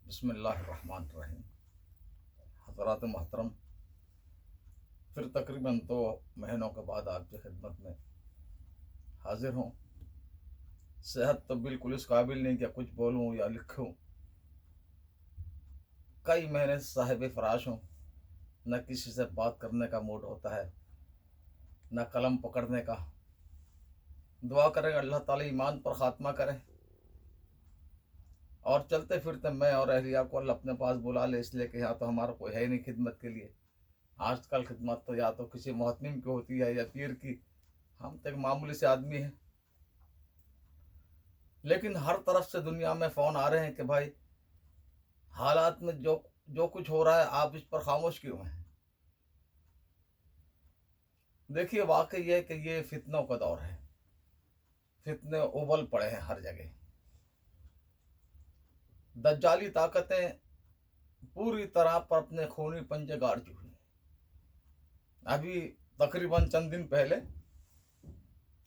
बिस्मिल्लाहिर्रहमानिर्रहीम। हज़रात मोहतरम, फिर तकरीबन 2 महीनों के बाद आपकी खिदमत में हाजिर हूँ। सेहत तो बिल्कुल इस काबिल नहीं कि कुछ बोलूँ या लिखूँ। कई महीने से साहिब फराश हूँ, न किसी से बात करने का मूड होता है, न कलम पकड़ने का। दुआ करें अल्लाह ताला ईमान पर ख़ात्मा करे और चलते फिरते मैं और अहलिया को अल्लाह अपने पास बुला ले, इसलिए कि यहाँ तो हमारा कोई है ही नहीं खिदमत के लिए। आजकल खिदमत तो या तो किसी मोहतमिम की होती है या पीर की। हम तो एक मामूली से आदमी हैं, लेकिन हर तरफ से दुनिया में फ़ोन आ रहे हैं कि भाई हालात में जो जो कुछ हो रहा है आप इस पर खामोश क्यों हैं। देखिए, वाकई ये कि ये फितनों का दौर है। फितने उबल पड़े हैं हर जगह। दज्जाली ताकतें पूरी तरह पर अपने खूनी पंजे गाड़ चुकी हैं। अभी तकरीबन चंद दिन पहले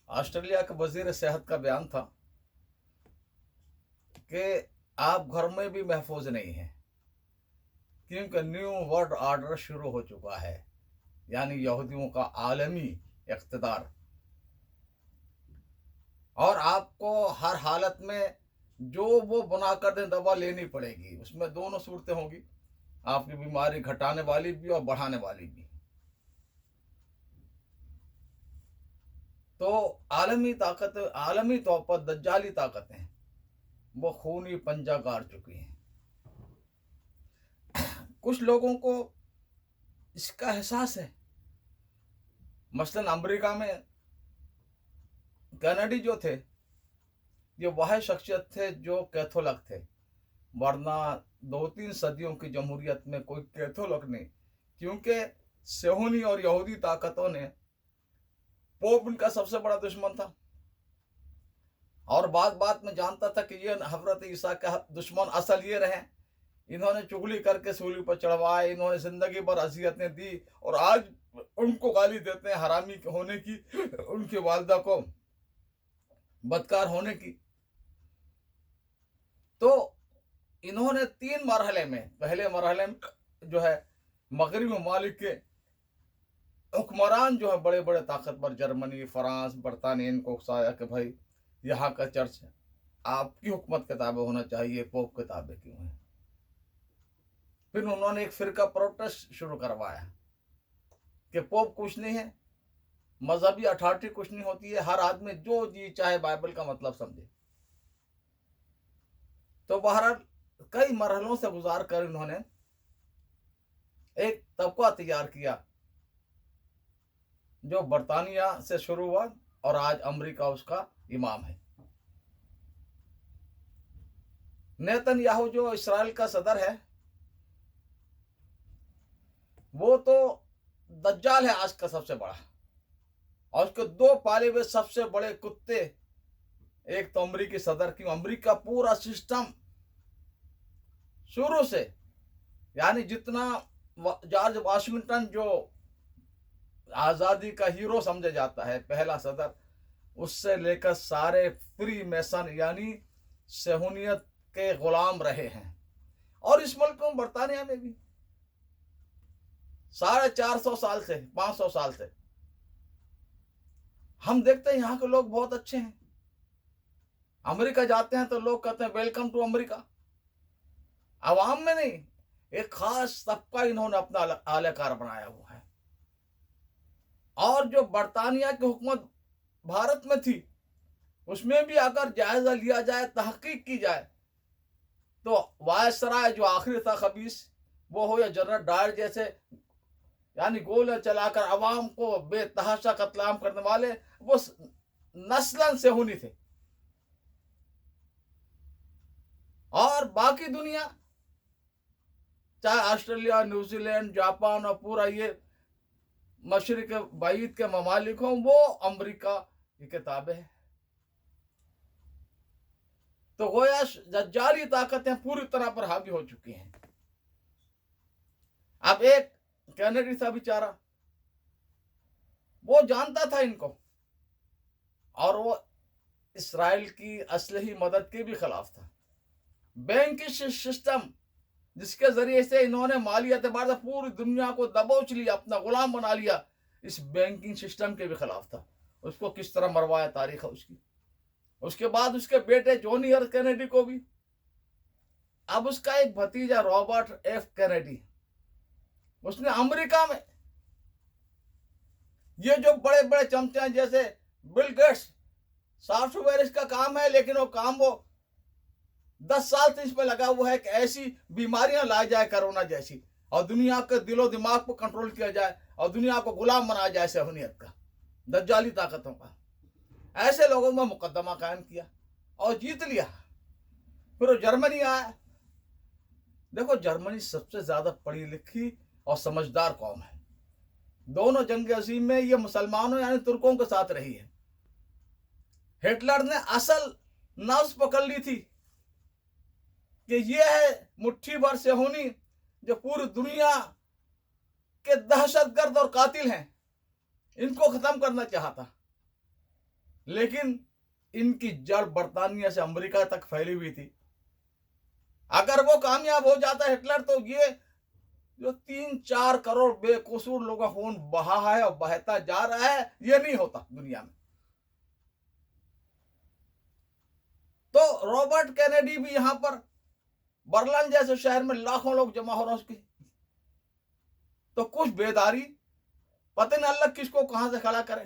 ऑस्ट्रेलिया के वजीर सेहत का बयान था कि आप घर में भी महफूज नहीं हैं, क्योंकि न्यू वर्ल्ड ऑर्डर शुरू हो चुका है, यानी यहूदियों का आलमी इक़्तिदार। और आपको हर हालत में जो वो बनाकर दें दवा लेनी पड़ेगी। उसमें दोनों सूरतें होंगी, आपकी बीमारी घटाने वाली भी और बढ़ाने वाली भी। तो आलमी ताकत, आलमी तौर पर दज्जाली ताकतें वो खूनी पंजा गाड़ चुकी हैं। कुछ लोगों को इसका एहसास है। मसलन अमेरिका में कैनेडी जो थे, ये वह शख्सियत थे जो कैथोलिक थे, वरना 2-3 सदियों की जमहूरियत में कोई कैथोलिक नहीं, क्योंकि सेहूनी और यहूदी ताकतों ने पोप इनका सबसे बड़ा दुश्मन था और बात बात में जानता था कि ये हजरत ईसा का दुश्मन असल ये रहे। इन्होंने चुगली करके सूली पर चढ़वाए, इन्होंने जिंदगी भर अजियतें दी और आज उनको गाली देते हैं हरामी होने की, उनकी वालदा को बदकार होने की। तो इन्होंने 3 मरहले में, पहले मरहले में जो है मगरबी ममालिक के हुक्मरान जो है बड़े बड़े ताकतवर, जर्मनी, फ्रांस, बरतानिया, इनको उकसाया कि भाई यहाँ का चर्च आपकी हुकूमत किताबें होना चाहिए, पोप किताबें क्यों हैं। फिर उन्होंने एक फिरका प्रोटेस्ट शुरू करवाया कि पोप कुछ नहीं है, मजहबी अथॉरिटी कुछ नहीं होती है, हर आदमी जो जी चाहे बाइबल का मतलब समझे। तो बहरहाल कई मरहलों से गुजार कर इन्होंने एक तबका तैयार किया जो बरतानिया से शुरू हुआ और आज अमेरिका उसका इमाम है। नेतन्याहू जो इस्राइल का सदर है, वो तो दज्जाल है आज का सबसे बड़ा, और उसके 2 पाले हुए सबसे बड़े कुत्ते, एक तो अमरीकी सदर की, अमरीका पूरा सिस्टम शुरू से, यानी जितना जॉर्ज वाशिंगटन जो आज़ादी का हीरो समझा जाता है, पहला सदर, उससे लेकर सारे फ्री मेसन यानी सेहूनियत के गुलाम रहे हैं। और इस मुल्क में बरतानिया में भी 450 साल से, 500 साल से हम देखते हैं यहाँ के लोग बहुत अच्छे हैं। अमेरिका जाते हैं तो लोग कहते हैं वेलकम टू अमेरिका। आवाम में नहीं, एक खास तबका इन्होंने अपना आलेकार बनाया हुआ है। और जो बरतानिया की हुकूमत भारत में थी, उसमें भी अगर जायजा लिया जाए, तहकीक की जाए, तो वायसराय जो आखिरी था खबीस, वो हो या जनरल डायर जैसे, यानी गोले चलाकर अवाम को बेतहाशा कत्लेआम करने वाले, वो नस्लन सेहूनी थे। और बाकी दुनिया, चाहे ऑस्ट्रेलिया, न्यूजीलैंड, जापान और पूरा ये मशरिक बईद के ममालिक हों, वो अमेरिका की किताबें हैं। तो गोया दज्जाली ताकतें पूरी तरह पर हावी हो चुकी हैं। अब एक कैनेडी था बेचारा, वो जानता था इनको, और वो इसराइल की असलही मदद के भी खिलाफ था। बैंक सिस्टम جس کے ذریعے سے انہوں نے مالی اعتبار سے پوری دنیا کو دبوچ لیا، اپنا غلام بنا لیا، اس بینکنگ سسٹم کے بھی خلاف تھا. اس کو کس طرح مروایا تاریخ ہے اس کی. اس کے بعد اس کے بیٹے جونی آر کینیڈی کو بھی. اب اس کا ایک بھتیجا رابرٹ ایف کینیڈی، اس نے امریکہ میں یہ جو بڑے بڑے چمچے ہیں جیسے بل گیٹس، سافٹ ویئر اس کا کام ہے، لیکن وہ کام وہ 10 سال سے اس پہ لگا ہوا ہے کہ ایسی بیماریاں لائی جائے کرونا جیسی، اور دنیا کے دل و دماغ کو کنٹرول کیا جائے اور دنیا کو غلام بنایا جائے صہیونیت کا، دجالی طاقتوں کا. ایسے لوگوں میں مقدمہ قائم کیا اور جیت لیا. پھر وہ جرمنی آیا. دیکھو جرمنی سب سے زیادہ پڑھی لکھی اور سمجھدار قوم ہے. دونوں جنگ عظیم میں یہ مسلمانوں یعنی ترکوں کے ساتھ رہی ہے. ہٹلر نے اصل نبض پکڑ لی تھی کہ یہ ہے مٹھی بھر صہیونی جو پوری دنیا کے دہشت گرد اور قاتل ہیں، ان کو ختم کرنا چاہتا. لیکن ان کی جڑ برطانیہ سے امریکہ تک پھیلی ہوئی تھی. اگر وہ کامیاب ہو جاتا ہٹلر تو یہ جو 3-4 کروڑ بے قصور لوگوں کا خون بہا ہے اور بہتا جا رہا ہے، یہ نہیں ہوتا دنیا میں. تو رابرٹ کینیڈی بھی یہاں پر برلن جیسے شہر میں لاکھوں لوگ جمع ہو رہے ہیں اس کی. تو کچھ بیداری، پتہ نہیں اللہ کس کو کہاں سے کھڑا کرے،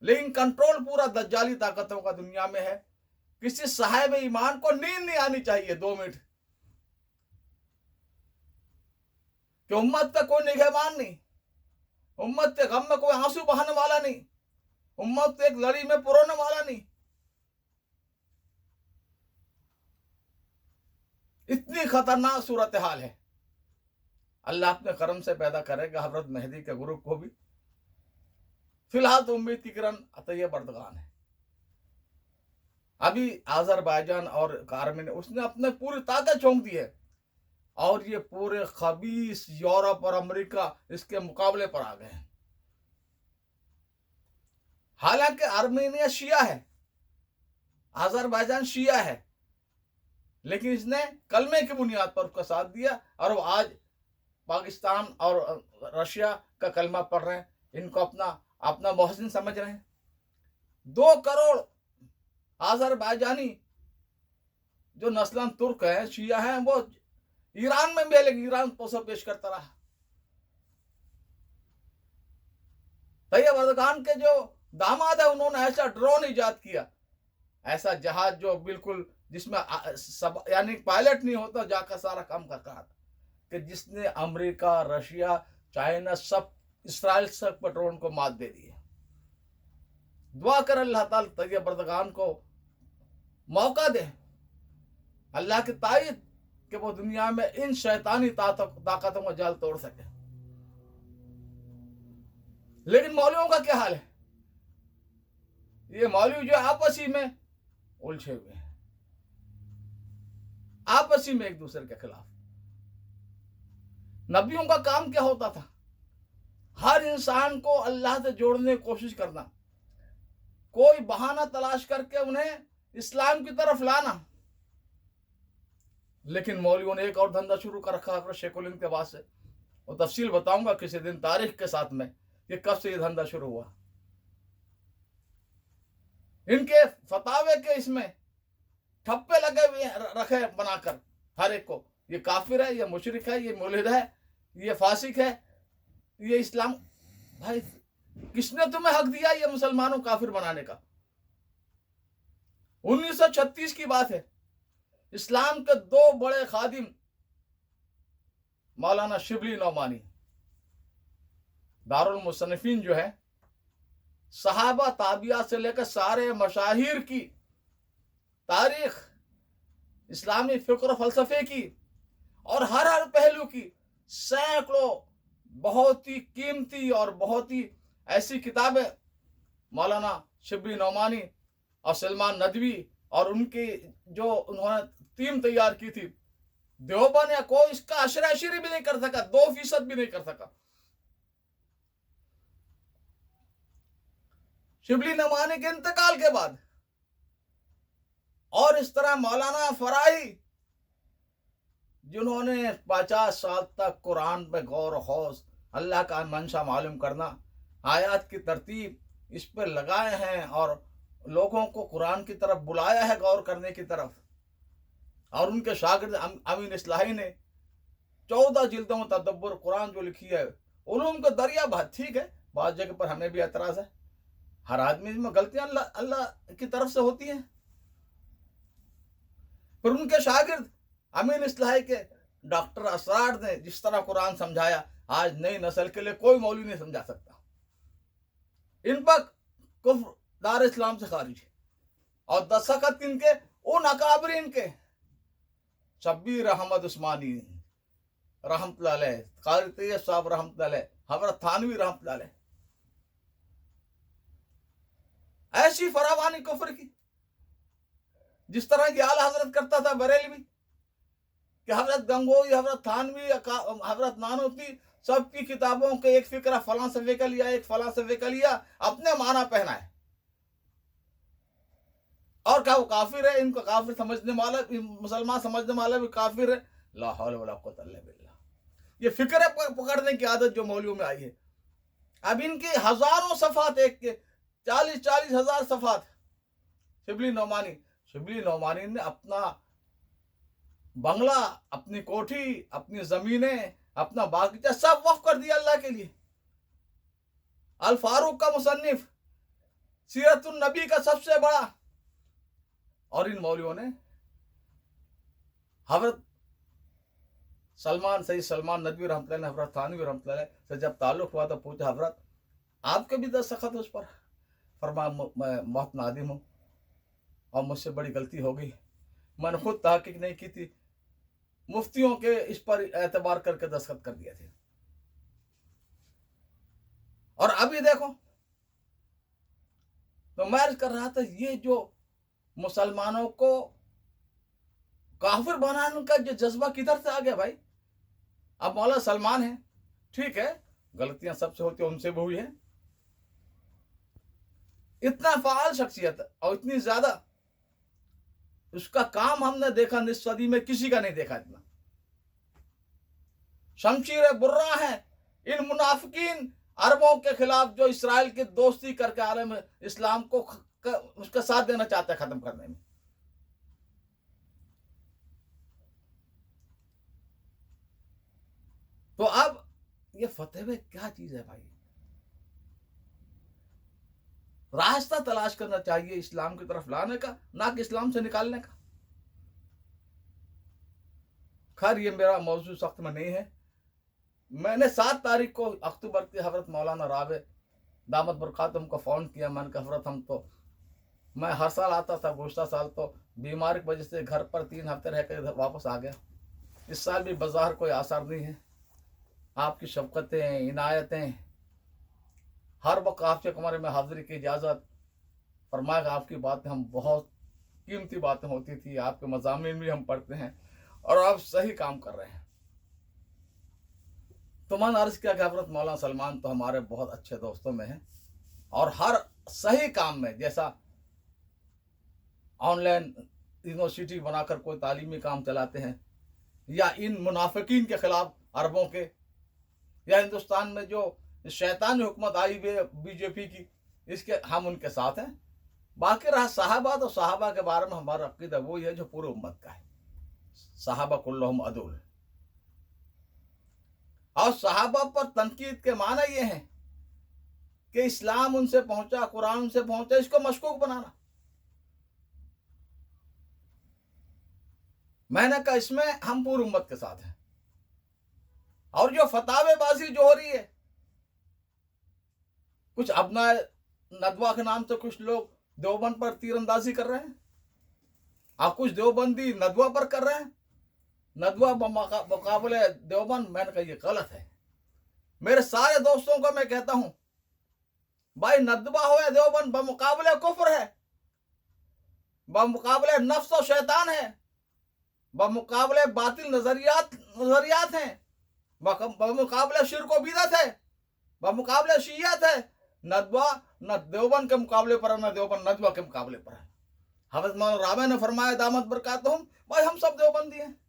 لیکن کنٹرول پورا دجالی طاقتوں کا دنیا میں ہے. کسی صاحب ایمان کو نیند نہیں آنی چاہیے 2 منٹ کہ امت کا کوئی نگہبان نہیں، امت کے غم میں کوئی آنسو بہانے والا نہیں، امت ایک لڑی میں پرونے والا نہیں. اتنی خطرناک صورتحال ہے. اللہ اپنے کرم سے پیدا کرے گا حضرت مہدی کے گروپ کو بھی. فی الحال تو امید کی کرن طیب اردگان ہے. ابھی آذربائیجان اور آرمینیا اس نے اپنے پوری طاقت جھونک دی ہے، اور یہ پورے خبیث یورپ اور امریکہ اس کے مقابلے پر آ گئے ہیں. حالانکہ آرمینیا شیعہ ہے، آذربائیجان شیعہ ہے، لیکن اس نے کلمے کی بنیاد پر اس کا ساتھ دیا، اور وہ آج پاکستان اور رشیا کا کلمہ پڑھ رہے ہیں، ان کو اپنا محسن سمجھ رہے ہیں. 2 کروڑ آذربائیجانی جو نسلاً ترک ہیں، شیعہ ہیں، وہ ایران میں بھی ہے، لیکن ایران پوسو پیش کرتا رہا. طیب اردگان کے جو داماد ہیں انہوں نے ایسا ڈرون ایجاد کیا، ایسا جہاز جو بالکل جس میں یعنی پائلٹ نہیں ہوتا، جا کر سارا کام کر رہا تھا، کہ جس نے امریکہ، رشیا، چائنا، سب اسرائیل سب پر ڈرون کو مات دے دی ہے. دعا کر اللہ تعالی طیب اردگان کو موقع دے، اللہ کی تائید کہ وہ دنیا میں ان شیطانی طاقتوں کو جال توڑ سکے. لیکن مولویوں کا کیا حال ہے؟ یہ مولوی جو آپسی میں الجھے ہوئے ہیں، آپسی میں ایک دوسرے کے خلاف. نبیوں کا کام کیا ہوتا تھا؟ ہر انسان کو اللہ سے جوڑنے کی کوشش کرنا، کوئی بہانہ تلاش کر کے انہیں اسلام کی طرف لانا. لیکن مولویوں نے ایک اور دھندا شروع کر رکھا ہے شیخ الہند کے بعد سے، وہ تفصیل بتاؤں گا کسی دن تاریخ کے ساتھ میں کہ کب سے یہ دھندا شروع ہوا. ان کے فتاوے کے اس میں ٹھپے لگے ہوئے رکھے بنا کر ہر ایک کو، یہ کافر ہے، یہ مشرک ہے، یہ ملحد ہے، یہ فاسق ہے، یہ اسلام. بھائی کس نے تمہیں حق دیا یہ مسلمانوں کافر بنانے کا؟ 1936 کی بات ہے. اسلام کے 2 بڑے خادم مولانا شبلی نعمانی دارالمصنفین جو ہے، صحابہ تابعہ سے لے کر سارے مشاہیر کی تاریخ، اسلامی فکر و فلسفے کی اور ہر پہلو کی سینکڑوں بہت ہی قیمتی اور بہت ہی ایسی کتابیں مولانا شبلی نعمانی اور سلمان ندوی اور ان کی جو انہوں نے ٹیم تیار کی تھی، دیوبند یا کوئی اس کا اشری بھی نہیں کر سکا، 2% بھی نہیں کر سکا. شبلی نعمانی کے انتقال کے بعد اور اس طرح مولانا فراہی जिन्होंने 50 साल तक कुरान पे गौर हौस, अल्लाह का मंशा मालूम करना, आयत की तरतीब इस पर लगाए हैं और लोगों को कुरान की तरफ बुलाया है गौर करने की तरफ। और उनके शागिर्द अमीन इस्लाही ने 14 जिल्दों में तदब्बुर कुरान जो लिखी है, उलूम का दरिया बहुत ठीक है, बात जगह पर हमें भी एतराज़ है। हर आदमी में गलतियां अल्लाह की तरफ से होती हैं। फिर उनके शागिर्द अमीन इस्लाही के डॉक्टर असरार ने जिस तरह कुरान समझाया, आज नई नस्ल के लिए कोई मौलवी नहीं समझा सकता। इन पर कुफ्र दार इस्लाम से खारिज है। और दस्तखत इनके उन अकाबरीन के, शब्बीर अहमद उस्मानी रहमतुल्लाह अलैह, कारी तैयब साहब रहमतुल्लाह अलैह, हज़रत थानवी रहमतुल्लाह अलैह, ऐसी फरावानी कुफ्र की जिस तरह की आला हजरत करता था बरेलवी, कि हजरत गंगोई, हजरत थानवी, हजरत नानोती सबकी किताबों के एक फिक्रा फलां सफ़े का लिया, एक फलां सफ़े का लिया, अपने माना पहना है। और क्या वो काफिर है? इनको काफिर समझने वाला, मुसलमान समझने वाला भी काफिर है। ला हौल वला कुव्वता इल्ला बिल्लाह। ये फिक्र पकड़ने की आदत जो मौलवियों में आई है। अब इनके हजारों सफ़ात, एक के 40-40 हजार सफ़ात। शिबली नौमानी ने अपना बंगला, अपनी कोठी, अपनी जमीनें, अपना बागीचा सब वक्फ कर दिया अल्लाह के लिए। अल फारूक का मुसन्निफ, सीरतुन नबी का सबसे बड़ा। और इन मौलवियों ने हजरत सैयद सलमान नदवी रहमतुल्लाह, हजरत थानवी रहमतुल्लाह से जब ताल्लुक हुआ तो पूछा, हजरत आपके भी दस्तखत उस पर? फरमाया मैं बहुत नादिम हूँ और मुझसे बड़ी गलती हो गई, मैंने खुद तहकीक नहीं की थी, मुफ्तियों के इस पर एतबार करके दस्तखत कर दिए थे। और अभी देखो, तो मैं अर्ज कर रहा था, ये जो मुसलमानों को काफिर बनाने का जो जज्बा किधर से आ गया भाई? अब मौला सलमान है, ठीक है, गलतियां सबसे होती है, उनसे भी हुई है। इतना फाल शख्सियत और इतनी ज्यादा उसका काम हमने देखा निस सदी में किसी का नहीं देखा इतना। शमशीर बुर्रा है इन मुनाफिकीन अरबों के खिलाफ जो इसराइल की दोस्ती करके आलम इस्लाम को उसका साथ देना चाहते हैं खत्म करने में। तो अब ये फतेवे क्या चीज है भाई? रास्ता तलाश करना चाहिए इस्लाम की तरफ लाने का, ना कि इस्लाम से निकालने का। खैर ये मेरा मौजूद सख्त में नहीं है। मैंने 7 तारीख को अक्टूबर की हजरत मौलाना रावे दामत बरकातुहुम को फ़ोन किया। मैंने कहा हजरत हम तो, मैं हर साल आता था, गुज़श्ता साल तो बीमारी की वजह से घर पर 3 हफ्ते रह कर वापस आ गया। इस साल भी बाजार कोई आसार नहीं है। आपकी शफ़क़तें, इनायतें, हर वक्त आपसे कमरे में हाजिरी की इजाज़त। फरमाया आपकी बातें हम बहुत कीमती बातें होती थी, आपके मज़ामीन भी हम पढ़ते हैं और आप सही काम कर रहे हैं। तो मैंने अर्ज़ किया कि हज़रत मौलाना सलमान तो हमारे बहुत अच्छे दोस्तों में हैं और हर सही काम में, जैसा ऑनलाइन यूनिवर्सिटी बनाकर कोई तालीमी काम चलाते हैं, या इन मुनाफिकीन के खिलाफ अरबों के, या हिंदुस्तान में जो शैतानी हुकूमत आई हुई है बीजेपी की, इसके हम उनके साथ हैं। बाकी रहा सहाबा, तो सहाबा के बारे में हमारा अक़ीदा वही है जो पूरी उम्मत का है, सहाबा कुल्लुहुम अदुल। और सहाबा पर तनकीद के माना ये है कि इस्लाम उनसे पहुंचा, कुरान उनसे पहुंचा, इसको मशकूक बनाना। मैंने कहा इसमें हम पूरी उम्मत के साथ हैं। और जो फतावेबाजी जो हो रही है, कुछ अपना नदवा के नाम से कुछ लोग देवबंद पर तीरंदाजी कर रहे हैं और कुछ देवबंदी नदवा पर कर रहे हैं, नदवा मुकाबले देवबंद। मैंने कहा ये गलत है। मेरे सारे दोस्तों को मैं कहता हूं, भाई नदवा हो या देवबंद बमुकाबले कुफ्र है, बमुकाबले नफ्स और शैतान है, बमुकाबले बातिल नजरियात हैं, बमुकाबले शिर्क और बिदअत है, बमुकाबले शियत है। नदवा न देवबंद के मुकाबले पर है, न देवबंद नदवा के मुकाबले पर है। हज़रत मौलाना रावे ने फरमाया दामत बरकातुहुम, भाई हम सब देवबंदी हैं।